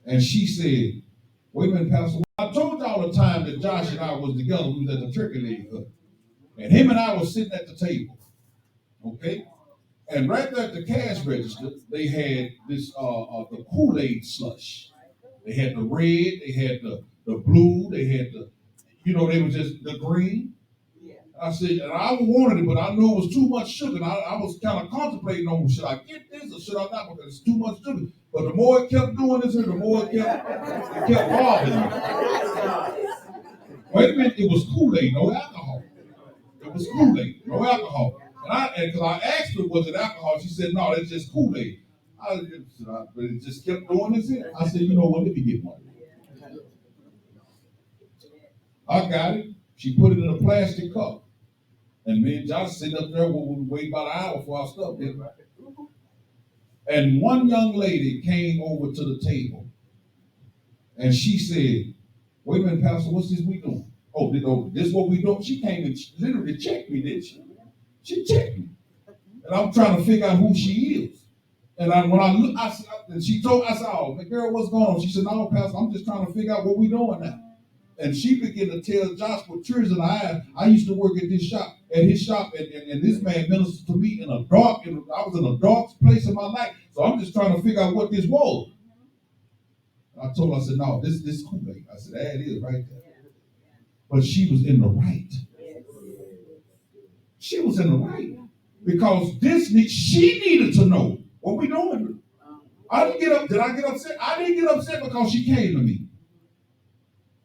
And she said, wait a minute, Pastor. I told y'all the time that Josh and I was together. We was at the turkey leg hut. And him and I was sitting at the table. Okay? And right there at the cash register, they had this the Kool-Aid slush. They had the red, they had the blue, they had they were just the green. I said, and I wanted it, but I knew it was too much sugar. And I was kind of contemplating on, should I get this or should I not? Because it's too much sugar. But the more it kept doing this, the more it kept bothering me. Wait a minute, it was Kool-Aid, no alcohol. It was Kool-Aid, no alcohol. And because I asked her, was it alcohol? She said, no, it's just Kool-Aid. But it just kept doing this. I said, you know what, let me get one. I got it. She put it in a plastic cup. And me and Josh sitting up there, we wait about an hour for our stuff. And one young lady came over to the table and she said, wait a minute, Pastor, what's this we doing? Oh, this what we doing? She came and literally checked me, didn't she? She checked me. And I'm trying to figure out who she is. And when I look, I said, oh, girl, what's going on? She said, no, Pastor, I'm just trying to figure out what we doing now. And she began to tell Josh with tears in her eyes, I used to work at his shop, and this man ministered to me I was in a dark place in my life. So I'm just trying to figure out what this was. I told her, I said, no, this is Kool-Aid. I said, that is right there. But she was in the right. She was in the right. Because she needed to know what we doing. Did I get upset? I didn't get upset because she came to me.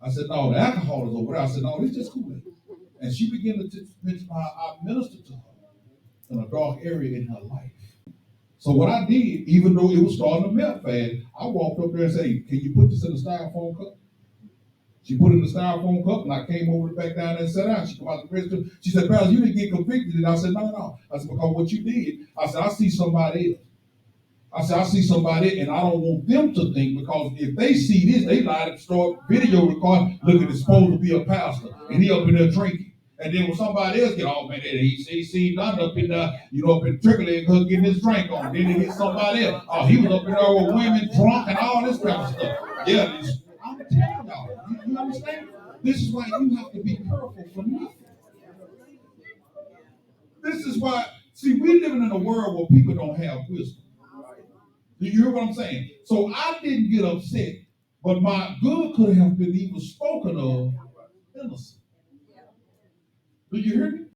I said, no, the alcohol is over there. I said, no, it's just Kool-Aid. And she began to mention how I ministered to her in a dark area in her life. So what I did, even though it was starting to melt fast, I walked up there and said, hey, can you put this in a styrofoam cup? She put it in the styrofoam cup, and I came over back down there and sat down. She come out the register. She said, Pastor, you didn't get convicted. And I said, no. I said, because what you did, I said, I see somebody else. I said, I see somebody, and I don't want them to think, because if they see this, they lie to start video recording. Look, it's supposed to be a pastor, and he up in there drinking. And then when somebody else get off, man, he see nothing up in there, up in Trickle because getting his drink on. Then he hit somebody else. Oh, he was up in there with women drunk and all this kind of stuff. Yeah, I'm telling y'all, you understand? This is why you have to be careful for nothing. This is why, see, we're living in a world where people don't have wisdom. Do you hear what I'm saying? So I didn't get upset, but my good could have been even spoken of innocent. Do you hear me?